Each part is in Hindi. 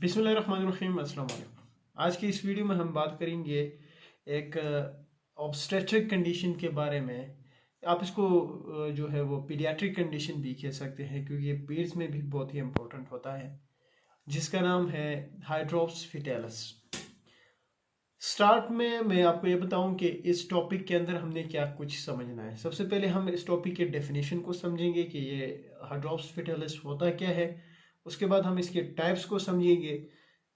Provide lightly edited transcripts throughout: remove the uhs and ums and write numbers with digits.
बिस्मिल्लाहिर्रहमानिर्रहीम, अस्सलाम वालेकुम। आज की इस वीडियो में हम बात करेंगे एक ऑब्स्टेट्रिक कंडीशन के बारे में। आप इसको जो है वो पीडियाट्रिक कंडीशन भी कह सकते हैं, क्योंकि ये पीड्स में भी बहुत ही इम्पोर्टेंट होता है, जिसका नाम है हाइड्रोप्स फिटेलिस। स्टार्ट में मैं आपको ये बताऊं कि इस टॉपिक के अंदर हमने क्या कुछ समझना है। सबसे पहले हम इस टॉपिक के डेफिनेशन को समझेंगे कि ये हाइड्रोप्स फिटेलिस होता क्या है। उसके बाद हम इसके टाइप्स को समझेंगे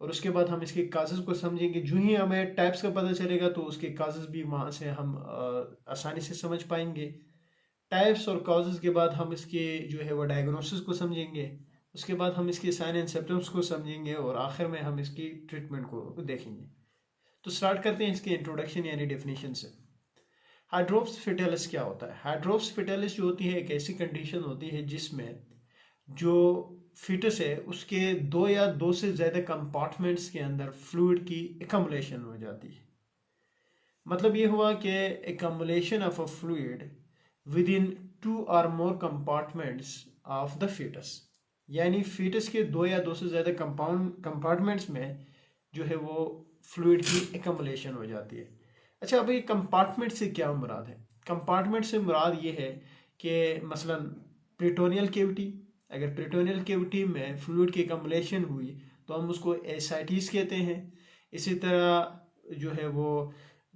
और उसके बाद हम इसके काजेज़ को समझेंगे। जो ही हमें टाइप्स का पता चलेगा तो उसके काजेज़ भी वहाँ से हम आसानी से समझ पाएंगे। टाइप्स और काजेज़ के बाद हम इसके जो है वो डायग्नोसिस को समझेंगे। उसके बाद हम इसके साइन एंड सिम्पटम्स को समझेंगे और आखिर में हम इसकी ट्रीटमेंट को देखेंगे। तो स्टार्ट करते हैं इसके इंट्रोडक्शन यानी डेफिनेशन से। हाइड्रोप्स फिटेलिस क्या होता है? हाइड्रोप्स फिटेलिस जो होती है एक ऐसी कंडीशन होती है जिसमें जो फीटस है उसके दो या दो से ज़्यादा कंपार्टमेंट्स के अंदर फ्लूइड की एकमुलेशन हो जाती है। मतलब ये हुआ कि accumulation of a fluid within 2 और more compartments of the foetus, यानी फीटस के दो या दो से ज़्यादा कंपार्टमेंट्स में जो है वो फ्लूइड की एकमुलेशन हो जाती है। अच्छा, अब ये कंपार्टमेंट से क्या मुराद है? कंपार्टमेंट से मुराद ये है कि मसलन प्रिटोनियल कैविटी, अगर प्रिटोनियल कैविटी में फ्लूइड की एकमुलेशन हुई तो हम उसको एसाइटिस कहते हैं। इसी तरह जो है वो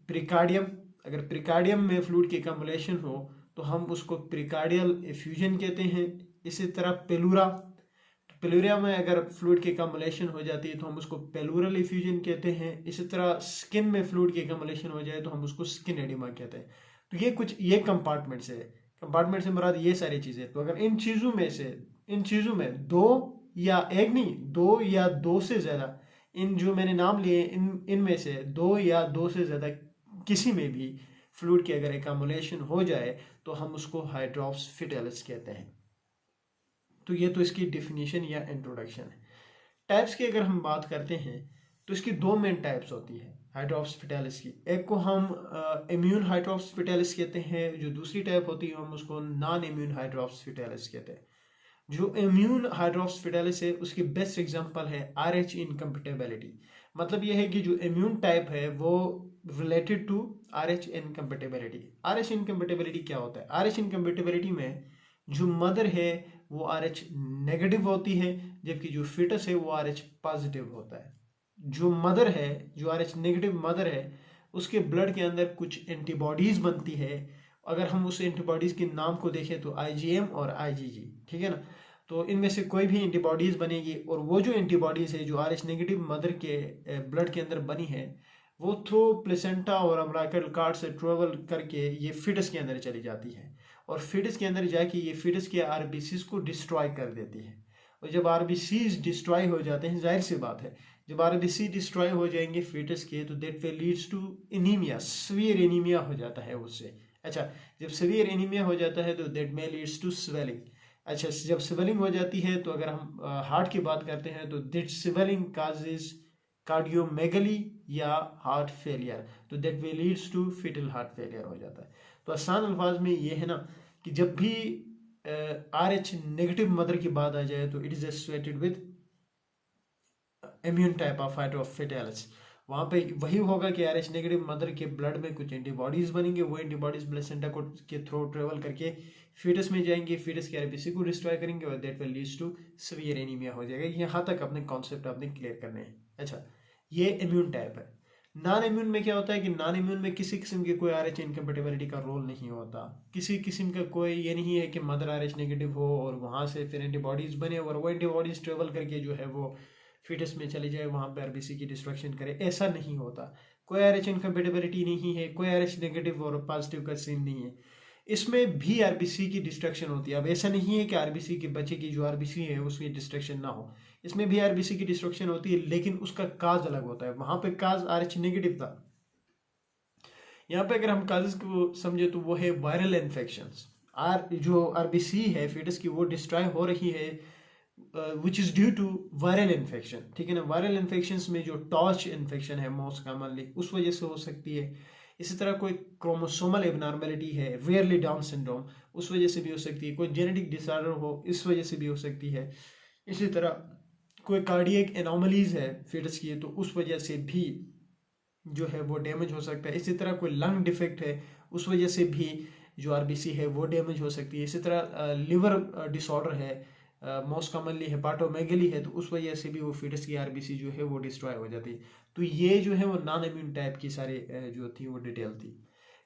प्रिकार्डियम, अगर प्रिकार्डियम में फ्लूइड की एकमुलेशन हो तो हम उसको प्रिकार्डियल एफ्यूजन कहते हैं। इसी तरह पेलूरा, पेलूरिया में अगर फ्लूइड की एकमुलेशन हो जाती है तो हम उसको पेलूरल एफ्यूजन कहते हैं। इसी तरह स्किन में फ्लूइड की एकमुलेशन हो जाए तो हम उसको स्किन एडिमा कहते हैं। तो ये कंपार्टमेंट से है। कंपार्टमेंट से मुराद ये सारी चीज़ें। तो अगर इन चीज़ों में दो या एक नहीं, दो या दो से ज़्यादा, इन जो मैंने नाम लिए इनमें से दो या दो से ज़्यादा किसी में भी फ्लूइड की अगर एकमुलेशन हो जाए तो हम उसको हाइड्रोप्स फिटेलिस कहते हैं। तो ये तो इसकी डिफिनीशन या इंट्रोडक्शन है। टाइप्स की अगर हम बात करते हैं तो इसकी दो मेन टाइप्स होती है हाइड्रोप्स फिटेलिस की। एक को हम इम्यून हाइड्रोप्स फिटेलिस कहते हैं, जो दूसरी टाइप होती है हम उसको नॉन इम्यून हाइड्रोप्स फिटेलिस कहते हैं। जो इम्यून हाइड्रोप्स फिटेलिस है उसकी बेस्ट एग्जांपल है RH इनकम्पेटेबिलिटी। मतलब यह है कि जो इम्यून टाइप है वो related to RH incompatibility. RH incompatibility क्या होता है? RH इनकम्पेटेबिलिटी में जो मदर है वो RH नेगेटिव होती है, जबकि जो फिटस है वो RH पॉजिटिव होता है। जो मदर है, जो RH नेगेटिव मदर है, उसके ब्लड के अंदर कुछ एंटीबॉडीज बनती है। अगर हम उस एंटीबॉडीज के नाम को देखें तो IgM और IgG, ठीक है ना। तो इनमें से कोई भी एंटीबॉडीज बनेगी और वो जो एंटीबॉडीज है जो RH नेगेटिव मदर के ब्लड के अंदर बनी है वो थ्रू प्लेसेंटा और अम्बिलिकल कार्ड से ट्रेवल करके ये फिटस के अंदर चली जाती है और फिटस के अंदर जाके ये फिटस के RBCs को डिस्ट्रॉय कर देती है। और जब RBCs डिस्ट्रॉय हो जाते हैं, जाहिर सी बात है जब RBC डिस्ट्रॉय हो जाएंगे फिटस के तो that will leads to anaemia, severe anaemia हो जाता है उससे। अच्छा, जब सीवियर एनीमिया हो जाता है तो that may leads to swelling. अच्छा, जब स्वेलिंग हो जाती है तो अगर हम हार्ट की बात करते हैं तो दैट स्वेलिंग काजेज कार्डियोमेगली या हार्ट फेलियर, तो that will leads to fetal heart failure हो जाता है। तो आसान अल्फाज में ये है ना कि जब भी RH नेगेटिव मदर की बात आ जाए तो it is associated with immune type of hydrops fetalis. वहाँ पे वही होगा कि RH नेगेटिव मदर के ब्लड में कुछ एंटीबॉडीज बनेंगे, वो एंटीबॉडीज प्लेसेंटा को के थ्रू ट्रेवल करके फीटस में जाएंगे, फीटस के RBC को डिस्ट्रॉय करेंगे और that will leads to severe anaemia हो जाएगा। यहाँ तक अपने कॉन्सेप्ट आपने क्लियर करने हैं। अच्छा, ये इम्यून टाइप है। नॉन इम्यून में क्या होता है कि नॉन इम्यून में किसी किस्म की कोई RH इनकम्पेटेबिलिटी का रोल नहीं होता। किसी किस्म का कोई ये नहीं है कि मदर RH नेगेटिव हो और वहाँ से फिर एंटीबॉडीज बने और वो एंटीबॉडीज ट्रेवल करके जो है वो फिटस में चले जाए, वहाँ पे RBC की डिस्ट्रक्शन करे। ऐसा नहीं होता। कोई RH इनकम्पेटेबिलिटी नहीं है, कोई RH नेगेटिव और पॉजिटिव का सीन नहीं है। इसमें भी RBC की डिस्ट्रक्शन होती है। अब ऐसा नहीं है कि RBC के बच्चे की जो RBC है उसकी डिस्ट्रक्शन ना हो, इसमें भी RBC की डिस्ट्रक्शन होती है, लेकिन उसका काज अलग होता है। वहाँ पे काज RH नेगेटिव था, यहाँ पे अगर हम काजेस को समझे तो वो है वायरल इन्फेक्शंस। जो RBC है फिटस की वो डिस्ट्रॉय हो रही है which is due to viral infection, ठीक है ना। वायरल इन्फेक्शंस में जो टॉर्च इन्फेक्शन है मोस्ट कॉमनली उस वजह से हो सकती है। इसी तरह कोई क्रोमोसोमल एबनॉर्मेलिटी है, रेयरली डाउन सिंड्रोम, उस वजह से भी हो सकती है। कोई जेनेटिक डिसऑर्डर हो, इस वजह से भी हो सकती है। इसी तरह कोई कार्डियक एनोमलीज है फिटस की, तो उस वजह से भी जो है वो डैमेज हो सकता है। इसी तरह कोई लंग डिफेक्ट है, उस वजह से भी जो आरबीसी है वो डैमेज हो सकती है। इसी तरह लिवर डिसऑर्डर है, मोस्ट कॉमनली हेपाटोमेगली है, तो उस वजह से भी वो फीटस की आरबीसी जो है वो डिस्ट्रॉय हो जाती है। तो ये जो है वो नॉन इम्यून टाइप की सारे जो थी वो डिटेल थी।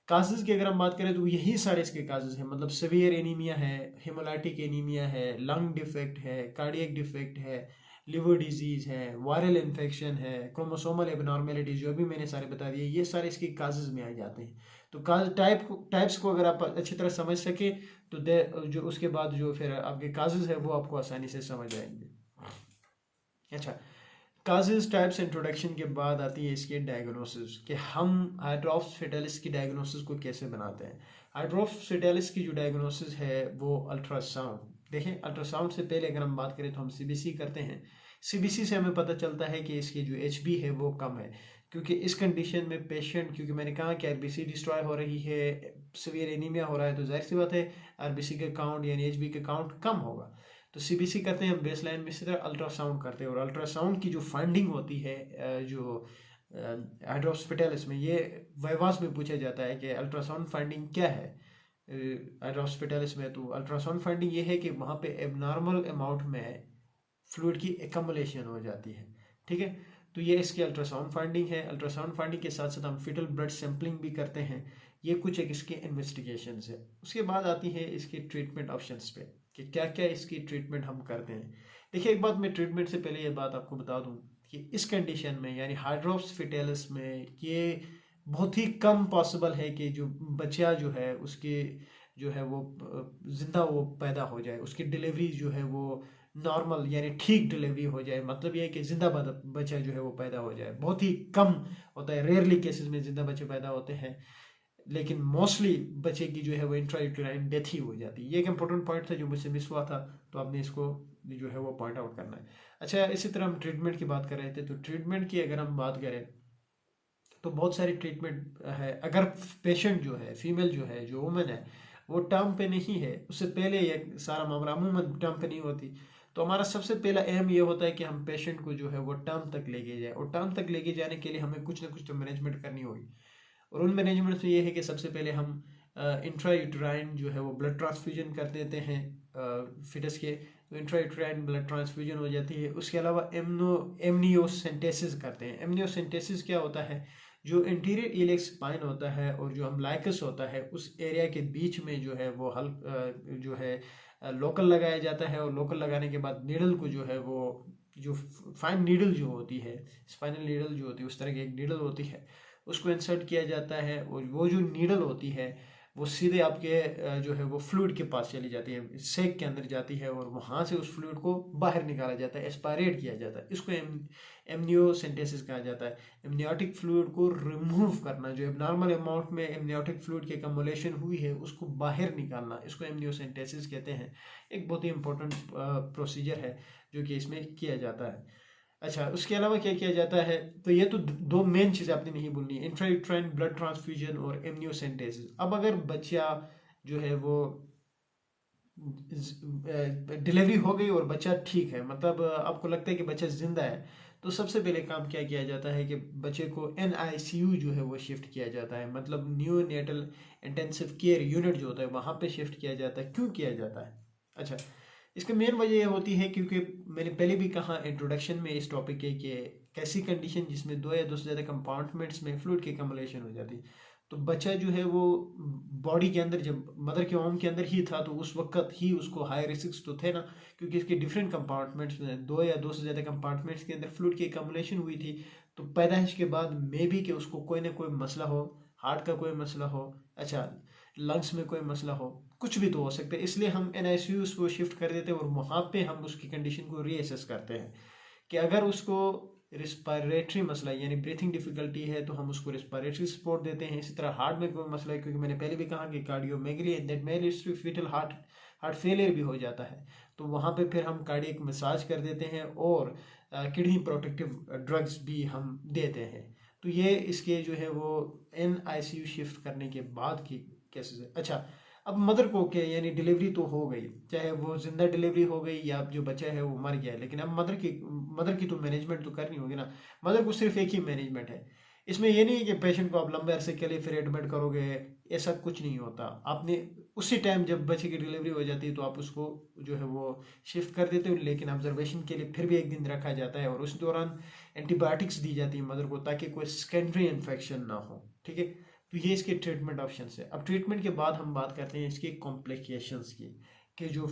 काजेज की अगर हम बात करें तो यही सारे इसके काजेज हैं, मतलब सीवियर एनीमिया है, हेमोलाइटिक एनीमिया है, लंग डिफेक्ट है, कार्डियक डिफेक्ट है, लिवर डिजीज है, वायरल इन्फेक्शन है, क्रोमोसोमल एबनॉर्मेलिटी, जो भी मैंने सारे बता दिए, ये सारे इसके काजेज में आ जाते हैं। तो काज टाइप्स को अगर आप अच्छी तरह समझ सके तो जो उसके बाद जो फिर आपके काजेज है वो आपको आसानी से समझ आएंगे। अच्छा, काजेज टाइप्स इंट्रोडक्शन के बाद आती है इसकी डायग्नोसिस, कि हम हाइड्रोप्स फिटालिस की डायग्नोसिस को कैसे बनाते हैं। हाइड्रोप्स फिटालिस की जो डायग्नोसिस है वो अल्ट्रासाउंड, देखें अल्ट्रासाउंड से पहले अगर हम बात करें तो हम सीबीसी करते हैं। सीबीसी से हमें पता चलता है कि इसकी जो एचबी है वो कम है, क्योंकि इस कंडीशन में पेशेंट, क्योंकि मैंने कहा कि आरबीसी डिस्ट्रॉय हो रही है, सीवियर एनीमिया हो रहा है, तो जाहिर सी बात है आरबीसी का काउंट यानी एचबी का काउंट कम होगा। तो सीबीसी करते हैं हम बेसलाइन में, इसी तरह अल्ट्रासाउंड करते हैं, और अल्ट्रासाउंड की जो फाइंडिंग होती है जो हाइड्रोप्स फिटालिस में, ये वाइवास में पूछा जाता है कि अल्ट्रासाउंड फाइंडिंग क्या है हाइड्रोप्स फिटालिस में। तो अल्ट्रासाउंड फाइंडिंग ये है कि वहाँ पे एबनॉर्मल अमाउंट में फ्लूइड की एकमुलेशन हो जाती है, ठीक है। तो ये इसकी अल्ट्रासाउंड फाइंडिंग है। अल्ट्रासाउंड फाइंडिंग के साथ साथ हम फिटल ब्लड सैंपलिंग भी करते हैं। ये कुछ एक इसकी इन्वेस्टिगेशन है। उसके बाद आती है इसकी ट्रीटमेंट ऑप्शंस पे, कि क्या क्या इसकी ट्रीटमेंट हम करते हैं। देखिए, एक बात मैं ट्रीटमेंट से पहले ये बात आपको बता दूं कि इस कंडीशन में यानी हाइड्रोप्स फिटालिस में ये बहुत ही कम पॉसिबल है कि जो बच्चा जो है उसके जो है वो जिंदा वो पैदा हो जाए, उसकी डिलीवरी जो है वो नॉर्मल यानी ठीक डिलीवरी हो जाए। मतलब ये है कि जिंदा बच्चा जो है वो पैदा हो जाए, बहुत ही कम होता है, रेयरली केसेस में जिंदा बच्चे पैदा होते हैं, लेकिन मोस्टली बच्चे की जो है वो इंट्रायूटेराइन डेथ ही हो जाती है। ये एक इंपॉर्टेंट पॉइंट था जो मुझसे मिस हुआ था, तो आपने इसको जो है वो पॉइंट आउट करना है। अच्छा, इसी तरह हम ट्रीटमेंट की बात कर रहे थे, तो ट्रीटमेंट की अगर हम बात करें तो बहुत सारी ट्रीटमेंट है। अगर पेशेंट जो है, फीमेल जो है, जो वुमेन है, वो टर्म पे नहीं है, उससे पहले ये सारा मामला अमूमन टर्म पे नहीं होती, तो हमारा सबसे पहला एम ये होता है कि हम पेशेंट को जो है वो टर्म तक लेके जाए, और टर्म तक लेके जाने के लिए हमें कुछ ना कुछ तो मैनेजमेंट करनी होगी। और उन मैनेजमेंट में ये है कि सबसे पहले हम इंट्रायूटेराइन जो है वो ब्लड ट्रांसफ्यूजन कर देते हैं फिटस के, तो इंट्रायूटेराइन ब्लड ट्रांसफ्यूजन हो जाती है। उसके अलावा एमनियोसेंटेसिस करते हैं। एमनियोसेंटेसिस क्या होता है, जो इंटीरियर इलेक्स स्पाइन होता है और जो अम्बलाइकस होता है, उस एरिया के बीच में जो है वो जो है लोकल लगाया जाता है, और लोकल लगाने के बाद नीडल को जो है वो जो फाइन नीडल जो होती है, स्पाइनल नीडल जो होती है, उस तरह की एक नीडल होती है, उसको इंसर्ट किया जाता है, और वो जो नीडल होती है वो सीधे आपके जो है वो फ्लूइड के पास चली जाती है, सेक के अंदर जाती है, और वहाँ से उस फ्लूइड को बाहर निकाला जाता है, एस्पायरेट किया जाता है। इसको एमनियोसेंटेसिस कहा जाता है। एमनियोटिक फ्लूइड को रिमूव करना, जो एबनॉर्मल अमाउंट में एमनियोटिक फ्लूइड की कम्युलेशन हुई है उसको बाहर निकालना, इसको एमनियोसेंटेसिस कहते हैं। एक बहुत ही इंपॉर्टेंट प्रोसीजर है जो कि इसमें किया जाता है। अच्छा, उसके अलावा क्या किया जाता है, तो ये तो दो मेन चीज़ें आपने नहीं बोलनी है, इंट्रायूटेराइन ब्लड ट्रांसफ्यूजन और एमनियोसेंटेसिस। अब अगर बच्चा जो है वो डिलीवरी हो गई और बच्चा ठीक है, मतलब आपको लगता है कि बच्चा जिंदा है, तो सबसे पहले काम क्या किया जाता है कि बच्चे को NICU जो है वो शिफ्ट किया जाता है, मतलब neonatal intensive care unit जो होता है वहाँ पे शिफ्ट किया जाता है। क्यों किया जाता है? अच्छा, इसकी मेन वजह यह होती है क्योंकि मैंने पहले भी कहा इंट्रोडक्शन में इस टॉपिक के कि कैसी कंडीशन जिसमें दो या दो से ज़्यादा कंपार्टमेंट्स में फ्लूइड की कम्युलेशन हो जाती है, तो बच्चा जो है वो बॉडी के अंदर जब मदर के वॉम के अंदर ही था, तो उस वक्त ही उसको हाई रिस्क तो थे ना, क्योंकि इसके डिफरेंट कंपार्टमेंट्स में दो या दो से ज़्यादा कंपार्टमेंट्स के अंदर फ्लूइड की कम्युलेशन हुई थी। तो पैदाइश के बाद मे भी कि उसको कोई ना कोई मसला हो, हार्ट का कोई मसला हो, अच्छा लंग्स में कोई मसला हो, कुछ भी तो हो सकता है, इसलिए हम NICU को शिफ्ट कर देते हैं, और वहाँ पे हम उसकी कंडीशन को रीअसेस करते हैं कि अगर उसको रिस्पायरेटरी मसला यानी ब्रीथिंग डिफिकल्टी है तो हम उसको रिस्पायरेटरी सपोर्ट देते हैं। इसी तरह हार्ट में कोई मसला है, क्योंकि मैंने पहले भी कहा कि cardiomegaly that may leads to foetal heart failure भी हो जाता है, तो वहाँ पे फिर हम कार्डियक मसाज कर देते हैं, और किडनी प्रोटेक्टिव ड्रग्स भी हम देते हैं। तो ये इसके जो है वो NICU शिफ्ट करने के बाद की केसेस है। अच्छा, अब मदर को क्या, यानी डिलीवरी तो हो गई, चाहे वो जिंदा डिलीवरी हो गई या जो बच्चा है वो मर गया है, लेकिन अब मदर की तो मैनेजमेंट तो करनी होगी ना। मदर को सिर्फ एक ही मैनेजमेंट है। इसमें ये नहीं है कि पेशेंट को आप लंबे अरसे के लिए फिर एडमिट करोगे, ऐसा कुछ नहीं होता। आपने उसी टाइम जब बच्चे की डिलीवरी हो जाती है तो आप उसको जो है वो शिफ्ट कर देते हो, लेकिन ऑब्जर्वेशन के लिए फिर भी एक दिन रखा जाता है, और उस दौरान एंटीबायोटिक्स दी जाती है मदर को, ताकि कोई सेकेंडरी इन्फेक्शन ना हो। ठीक है, तो ये इसके ट्रीटमेंट ऑप्शन है। अब ट्रीटमेंट के बाद हम बात करते हैं इसकी कॉम्प्लिकेशंस की, कि जो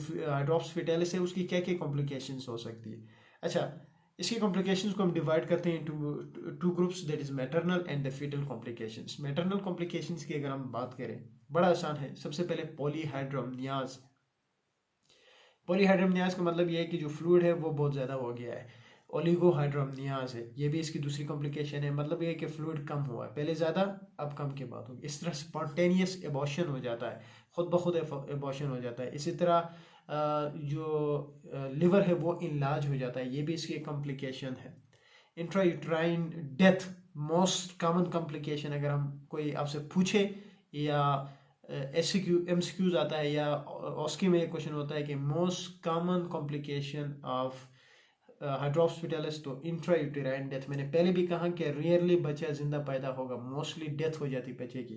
ड्रॉप्स फिटेलिस है उसकी क्या क्या कॉम्प्लिकेशंस हो सकती है। अच्छा, इसकी कॉम्प्लिकेशंस को हम डिवाइड करते हैं into two groups, that is maternal and the fetal complications. Maternal complications की अगर हम बात करें, बड़ा आसान है। सबसे पहले पॉलीहाइड्रोमनियाज। पॉलीहाइड्रोमनियाज का मतलब ये है कि जो फ्लूइड है वो बहुत ज़्यादा हो गया है। ओलिगोहाइड्रोमनियाज है, ये भी इसकी दूसरी कॉम्प्लिकेशन है। मतलब ये है कि फ्लूइड कम हुआ है, पहले ज़्यादा अब कम की बात होगी। इस तरह स्पॉन्टेनियस एबॉर्शन हो जाता है, खुद ब खुद एबॉर्शन हो जाता है। इसी तरह जो लिवर है वो इनलार्ज हो जाता है, ये भी इसकी एक कॉम्प्लिकेशन है। Intrauterine death, most common complication. अगर हम कोई आपसे पूछे या एमसीक्यूज आता है या ऑस्की में एक क्वेश्चन होता है कि most common complication of hydrops fetalis, तो इंट्रायूटेराइन डेथ। मैंने पहले भी कहा कि रेयरली बच्चा जिंदा पैदा होगा, मोस्टली डेथ हो जाती बच्चे की।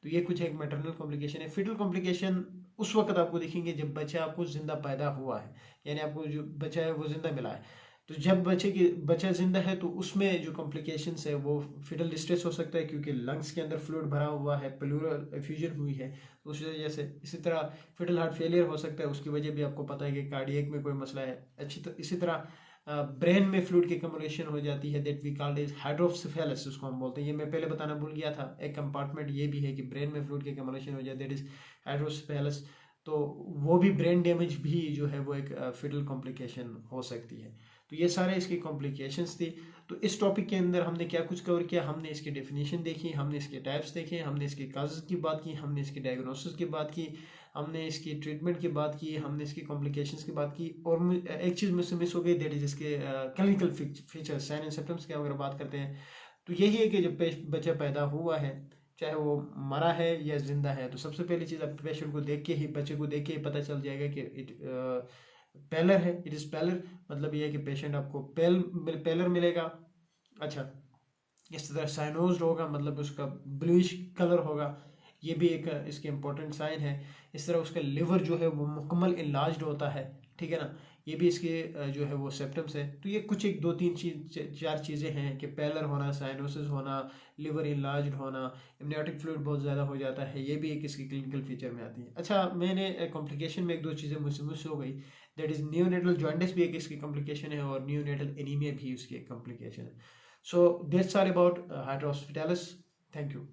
तो ये कुछ एक मैटरनल कॉम्प्लिकेशन है। फिटल कॉम्प्लिकेशन उस वक्त आपको दिखेंगे जब बच्चा आपको जिंदा पैदा हुआ है, यानी आपको जो बच्चा है वो जिंदा मिला है। तो जब बच्चा जिंदा है तो उसमें जो कॉम्प्लिकेशंस है वो फिटल डिस्ट्रेस हो सकता है, क्योंकि लंग्स के अंदर फ्लूइड भरा हुआ है, प्लूरल एफ्यूजन हुई है, तो उस वजह से। इसी तरह फिटल हार्ट फेलियर हो सकता है, उसकी वजह भी आपको पता है कि कार्डियक में कोई मसला है। इसी तरह ब्रेन में फ्लूइड की कम्युलेशन हो जाती है, that we called is hydrocephalus, उसको हम बोलते हैं। ये मैं पहले बताना भूल गया था, एक कंपार्टमेंट ये भी है कि ब्रेन में फ्लूइड की कम्युलेशन हो जाए, दैट इज हाइड्रोसेफेलस। तो वो भी ब्रेन डैमेज भी जो है वो एक फिटल कॉम्प्लिकेशन हो सकती है। तो ये सारे इसकी कॉम्प्लिकेशंस थी। तो इस टॉपिक के अंदर हमने क्या कुछ कवर किया, हमने इसकी डेफिनेशन देखी, हमने इसके टाइप्स देखे, हमने इसके काजेस की बात की, हमने इसकी डायग्नोसिस की बात की, हमने इसकी ट्रीटमेंट की बात की, हमने इसकी कॉम्प्लिकेशंस की बात की, और एक चीज़ मुझसे मिस हो गई, दैट इज इसके clinical features, sign and symptoms की अगर बात करते हैं तो यही है कि जब बच्चा पैदा हुआ है, चाहे वो मरा है या जिंदा है, तो सबसे पहली चीज़ आप पेशेंट को देख के ही, बच्चे को देख के ही पता चल जाएगा कि पेलर है, इट इज़ पेलर। मतलब ये है कि पेशेंट आपको पेलर मिलेगा। अच्छा, इस तरह साइनोज्ड होगा, मतलब उसका ब्लूइश कलर होगा, ये भी एक इसके इम्पोर्टेंट साइन है। इस तरह उसका लिवर जो है वो मुकम्मल इनलार्ज्ड होता है, ठीक है ना, ये भी इसके जो है वो सिम्टम्स है। तो ये कुछ एक दो तीन चार चीज़ें हैं कि पेलर होना, साइनोसिस होना, लिवर इनलार्ज्ड होना, एमनियोटिक फ्लूइड बहुत ज़्यादा हो जाता है, ये भी एक इसकी क्लिनिकल फीचर में आती है। अच्छा, मैंने कॉम्प्लिकेशन में एक दो चीज़ें मुझसे मिस हो गई, दैट इज़ नियोनेटल जॉन्डिस भी एक इसकी कॉम्प्लिकेशन है, और नियोनेटल एनीमिया भी उसकी एक कॉम्प्लिकेशन है। So that's all about hydrospitalis. Thank you.